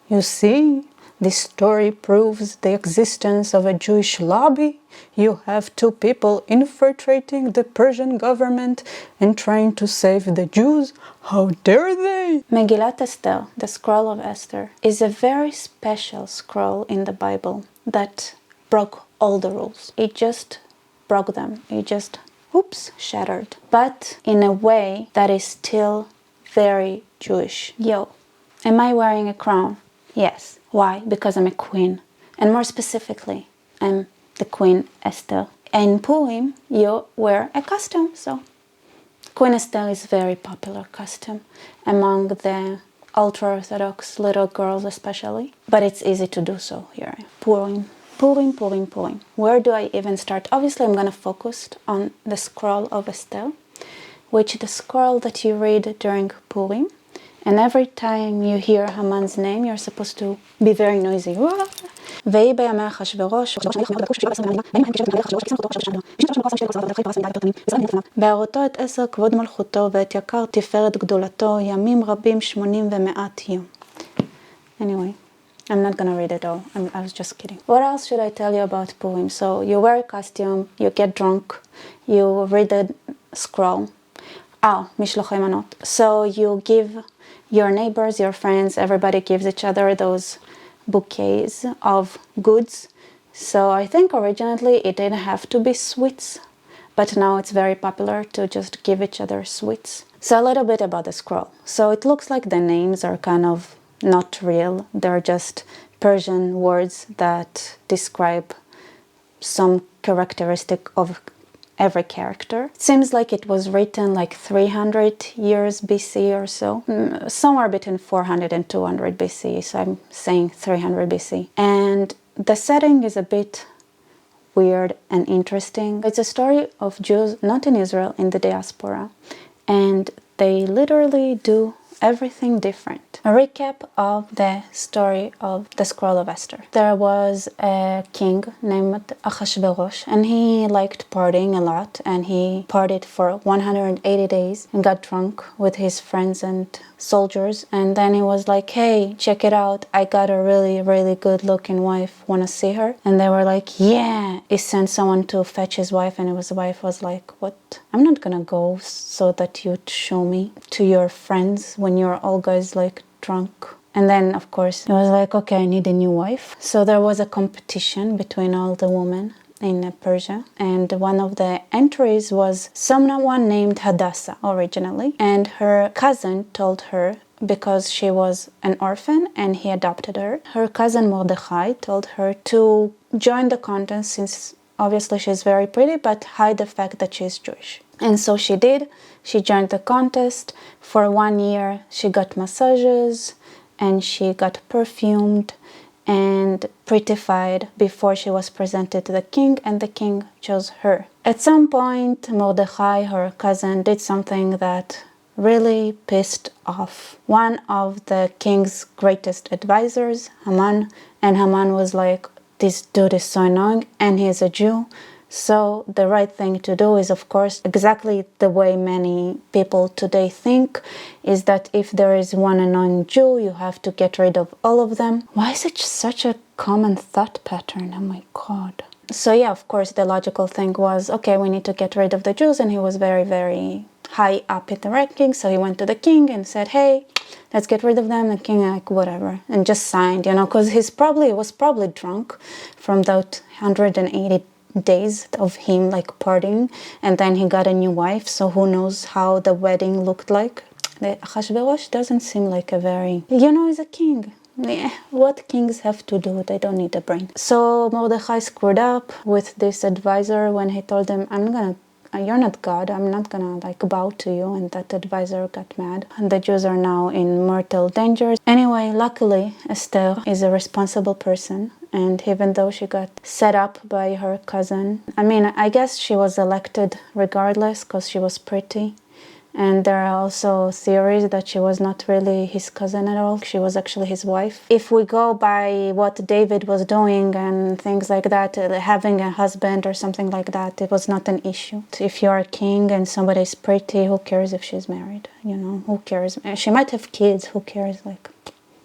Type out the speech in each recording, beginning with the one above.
You see, this story proves the existence of a Jewish lobby. You have two people infiltrating the Persian government and trying to save the Jews. How dare they? Megillat Esther, the scroll of Esther, is a very special scroll in the Bible that broke all the rules. It just broke them. It just, oops, shattered. But in a way that is still very Jewish. Yo, am I wearing a crown? Yes. Why? Because I'm a queen. And more specifically, I'm the Queen Esther. In Purim, you wear a costume. So Queen Esther is a very popular costume among the ultra-Orthodox little girls especially. But it's easy to do so here. Purim. Purim, Purim, Purim. Where do I even start? Obviously, I'm going to focus on the scroll of Esther, which is the scroll that you read during Purim. And every time you hear Haman's name, you're supposed to be very noisy. ויהי בימי אחשוורוש, בהראותו את 10 כבוד מלכותו ואת יקר תפארת גדולתו, ימים רבים 80 ו100 יום. Anyway, I'm not gonna read it all. I was just kidding. What else should I tell you about Purim? So you wear a costume, you get drunk, you read the scroll. משלוחי מנות. So you give your neighbors, your friends, everybody gives each other those bouquets of goods. So I think originally it didn't have to be sweets, but now it's very popular to just give each other sweets. So a little bit about the scroll. So it looks like the names are kind of not real. They're just Persian words that describe some characteristic of every character. It seems like it was written like 300 years BC or so, somewhere between 400 and 200 BC, so I'm saying 300 BC. And the setting is a bit weird and interesting. It's a story of Jews not in Israel, in the diaspora, and they literally do everything different. A recap of the story of the scroll of Esther. There was a king named Ahasuerus, and he liked partying a lot, and he partied for 180 days and got drunk with his friends and soldiers, and then he was like, hey, check it out, I got a really, really good looking wife, wanna see her? And they were like, yeah. He sent someone to fetch his wife, and his wife was like, what? I'm not gonna go so that you'd show me to your friends when you're all guys like drunk. And then of course he was like, okay, I need a new wife. So there was a competition between all the women in Persia, and one of the entries was someone named Hadassah originally, and her cousin told her, because she was an orphan and he adopted her, her cousin Mordechai told her to join the contest since obviously she's very pretty, but hide the fact that she's Jewish. And so she did. She joined the contest. For 1 year she got massages and she got perfumed and prettified before she was presented to the king, and the king chose her. At some point, Mordechai, her cousin, did something that really pissed off one of the king's greatest advisors, Haman, and Haman was like, this dude is so annoying and he's a Jew. So the right thing to do is, of course, exactly the way many people today think, is that if there is one annoying Jew, you have to get rid of all of them. Why is it such a common thought pattern? Oh my God. So yeah, of course, the logical thing was, okay, we need to get rid of the Jews. And he was very, very high up in the ranking. So he went to the king and said, hey, let's get rid of them. The king like, whatever, and just signed, because he was probably drunk from that 180 days of him like partying, and then he got a new wife, so who knows how the wedding looked like. The Ahasuerus doesn't seem like a very, he's a king. What kings have to do? They don't need a brain. So Mordechai screwed up with this advisor when he told him, you're not God, I'm not gonna bow to you, and that advisor got mad, and the Jews are now in mortal danger. Anyway, luckily Esther is a responsible person, and even though she got set up by her cousin, I guess she was elected regardless because she was pretty. And there are also theories that she was not really his cousin at all. She was actually his wife. If we go by what David was doing and things like that, having a husband or something like that, it was not an issue. If you're a king and somebody's pretty, who cares if she's married? Who cares? She might have kids, who cares?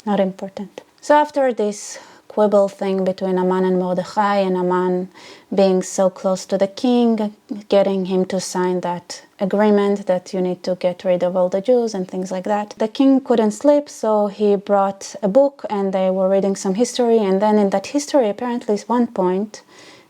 Not important. So after this quibble thing between Haman and Mordechai, and Haman being so close to the king, getting him to sign that agreement that you need to get rid of all the Jews and things like that. The king couldn't sleep, so he brought a book and they were reading some history, and then in that history, apparently at one point,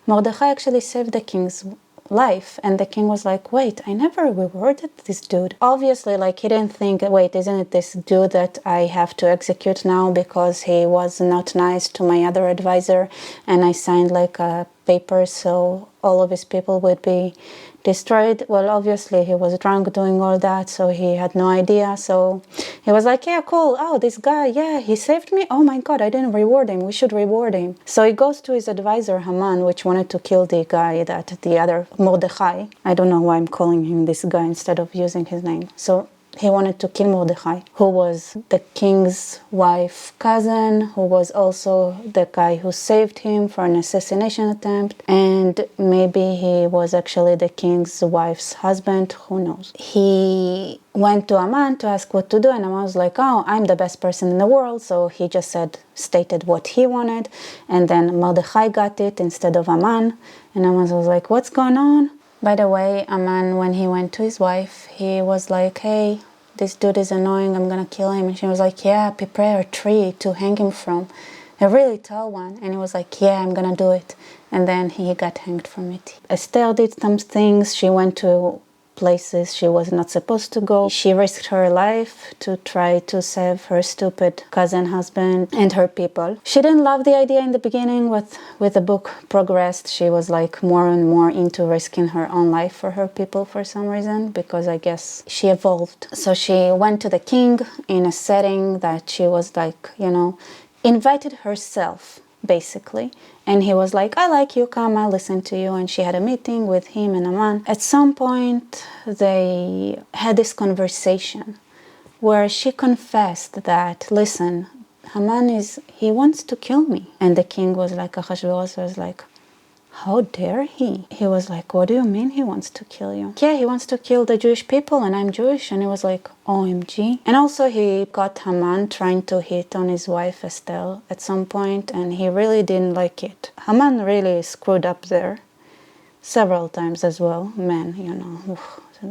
Mordechai actually saved the king's life, and the king was like, wait, I never rewarded this dude. Obviously, like, he didn't think, wait, isn't it this dude that I have to execute now because he was not nice to my other advisor, and I signed like a paper so all of his people would be destroyed? Well, obviously he was drunk doing all that, so he had no idea. So he was like, yeah, cool, oh, this guy, yeah, he saved me, oh my god, I didn't reward him, we should reward him. So he goes to his advisor Haman, which wanted to kill the guy, that the other Mordechai, I don't know why I'm calling him this guy instead of using his name. So he wanted to kill Mordechai, who was the king's wife's cousin, who was also the guy who saved him for an assassination attempt, and maybe he was actually the king's wife's husband, who knows. He went to Haman to ask what to do, and Haman was like, oh, I'm the best person in the world, so he just stated what he wanted, and then Mordechai got it instead of Haman, and Haman was like, what's going on? By the way, Haman, when he went to his wife, he was like, hey, this dude is annoying, I'm gonna kill him. And she was like, yeah, prepare a tree to hang him from, a really tall one. And he was like, yeah, I'm gonna do it. And then he got hanged from it. Esther did some things. She went to places she was not supposed to go. She risked her life to try to save her stupid cousin husband and her people. She didn't love the idea in the beginning, but with the book progressed, she was like more and more into risking her own life for her people for some reason, because I guess she evolved. So she went to the king in a setting that she was like, you know, invited herself basically, and he was like, I like you, come, I'll listen to you. And she had a meeting with him and Haman. At some point they had this conversation where she confessed that, listen, Haman he wants to kill me. And the king was like, Ahasuerus was like, how dare he? He was like, what do you mean he wants to kill you? Yeah, he wants to kill the Jewish people and I'm Jewish. And he was like, OMG. And also he got Haman trying to hit on his wife Esther at some point, and he really didn't like it. Haman really screwed up there several times as well. Men, you know,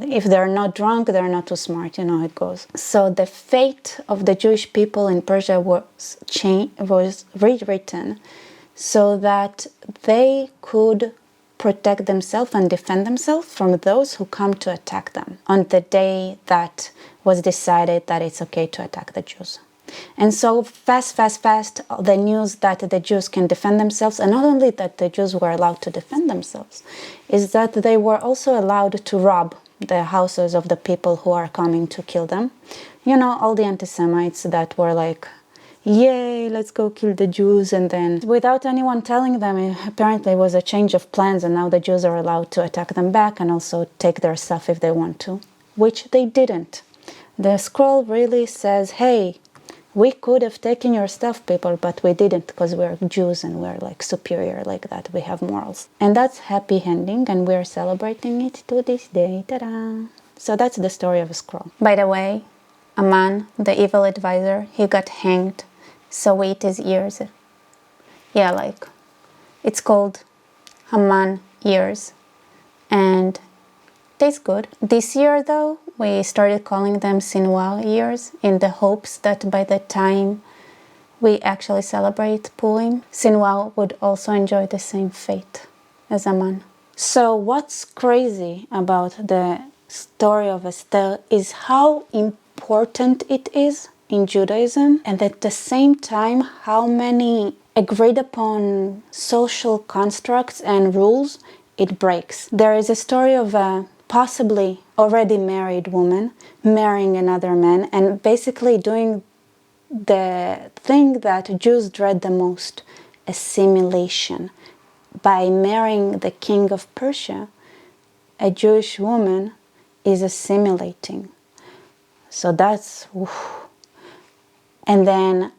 if they're not drunk, they're not too smart, you know how it goes. So the fate of the Jewish people in Persia was rewritten so that they could protect themselves and defend themselves from those who come to attack them on the day that was decided that it's okay to attack the Jews. And so fast, the news that the Jews can defend themselves, and not only that the Jews were allowed to defend themselves, is that they were also allowed to rob the houses of the people who are coming to kill them. You know, all the anti-Semites that were like, yay, let's go kill the Jews, and then without anyone telling them, it apparently was a change of plans, and now the Jews are allowed to attack them back and also take their stuff if they want to, which they didn't. The scroll really says, hey, we could have taken your stuff, people, but we didn't because we're Jews and we're like superior like that, we have morals. And that's happy ending, and we're celebrating it to this day. Ta-da! So that's the story of a scroll. By the way, Haman, the evil advisor, he got hanged. So ate his ears. Yeah, like, it's called Haman ears. And tastes good. This year, though, we started calling them Sinwar ears in the hopes that by the time we actually celebrate Purim, Sinwar would also enjoy the same fate as Haman. So what's crazy about the story of Esther is how important it is in Judaism, and at the same time how many agreed upon social constructs and rules it breaks. There is a story of a possibly already married woman marrying another man and basically doing the thing that Jews dread the most, assimilation. By marrying the king of Persia, a Jewish woman is assimilating. So that's... And then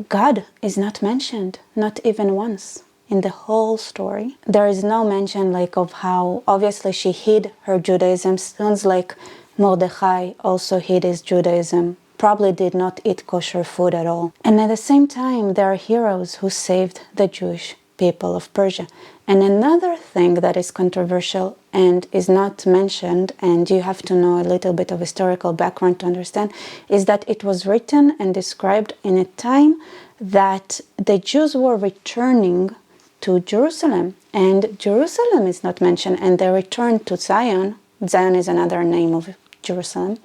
God is not mentioned, not even once in the whole story. There is no mention like of how obviously she hid her Judaism. Sounds like Mordechai also hid his Judaism probably did not eat kosher food at all. And at the same time, there are heroes who saved the Jewish people of Persia. And another thing that is controversial and is not mentioned, and you have to know a little bit of historical background to understand, is that it was written and described in a time that the Jews were returning to Jerusalem. And Jerusalem is not mentioned, and they returned to Zion. Zion is another name of Jerusalem.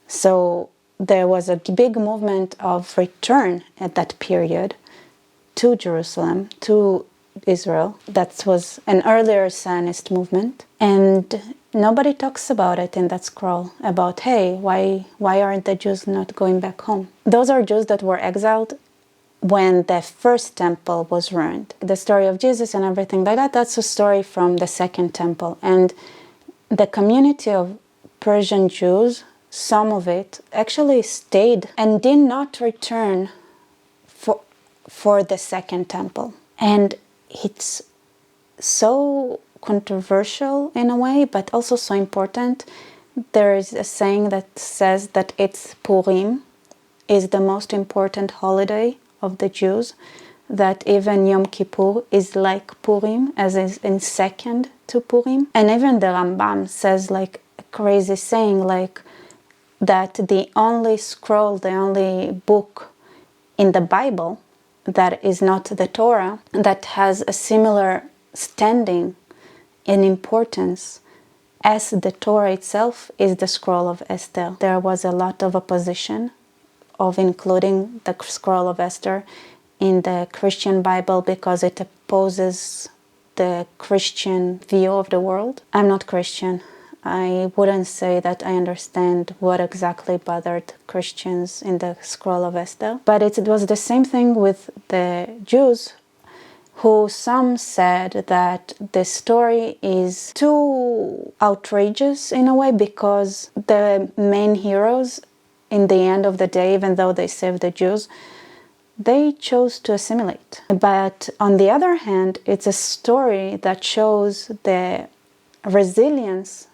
So there was a big movement of return at that period to Jerusalem, to Israel. That was an earlier Zionist movement. And nobody talks about it in that scroll, about, hey, why aren't the Jews not going back home? Those are Jews that were exiled when the first temple was ruined. The story of Jesus and everything like that, that's a story from the second temple. And the community of Persian Jews, some of it, actually stayed and did not return for the second temple. And it's so controversial in a way, but also so important. There is a saying that says that it's Purim is the most important holiday of the Jews, that even Yom Kippur is like Purim, as is in second to Purim. And even the Rambam says like a crazy saying, like that the only scroll, the only book in the Bible that is not the Torah, that has a similar standing in importance as the Torah itself, is the scroll of Esther. There was a lot of opposition of including the scroll of Esther in the Christian Bible because it opposes the Christian view of the world. I'm not Christian. I wouldn't say that I understand what exactly bothered Christians in the scroll of Esther. But it was the same thing with the Jews, who some said that the story is too outrageous in a way because the main heroes, in the end of the day, even though they saved the Jews, they chose to assimilate. But on the other hand, it's a story that shows the resilience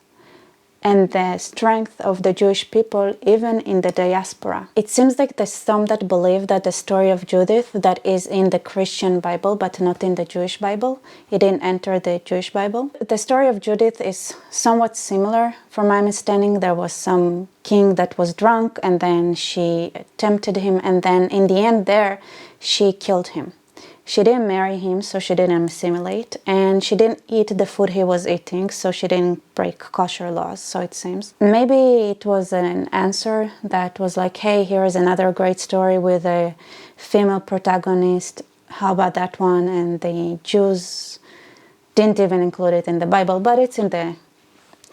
and the strength of the Jewish people even in the diaspora. It seems like there's some that believe that the story of Judith that is in the Christian Bible but not in the Jewish Bible, it didn't enter the Jewish Bible. The story of Judith is somewhat similar. From my understanding, there was some king that was drunk and then she tempted him, and then in the end there she killed him. She didn't marry him, so she didn't assimilate, and she didn't eat the food he was eating, so she didn't break kosher laws, so it seems. Maybe it was an answer that was like, hey, here is another great story with a female protagonist. How about that one? And the Jews didn't even include it in the Bible, but it's in the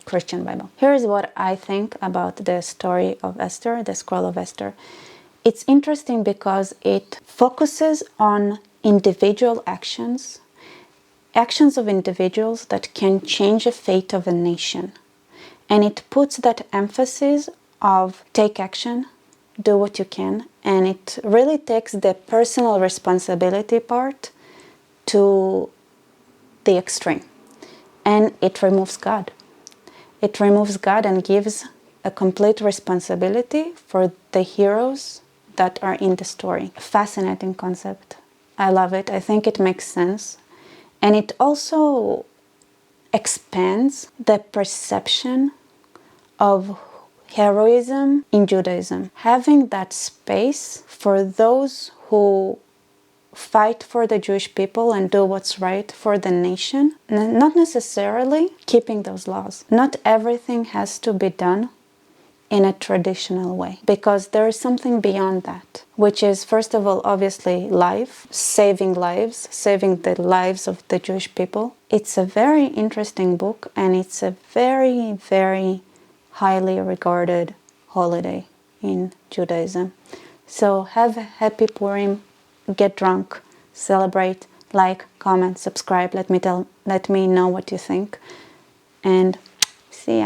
Christian Bible. Here is what I think about the story of Esther, the scroll of Esther. It's interesting because it focuses on individual actions of individuals that can change the fate of a nation. And it puts that emphasis of take action, do what you can, and it really takes the personal responsibility part to the extreme. And it removes God. It removes God and gives a complete responsibility for the heroes that are in the story. A fascinating concept. I love it. I think it makes sense. And it also expands the perception of heroism in Judaism. Having that space for those who fight for the Jewish people and do what's right for the nation, not necessarily keeping those laws. Not everything has to be done in a traditional way, because there is something beyond that, which is, first of all, obviously life, saving the lives of the Jewish people. It's a very interesting book, and it's a very, very highly regarded holiday in Judaism. So have a happy Purim, get drunk, celebrate, like, comment, subscribe, let me know what you think, and see ya.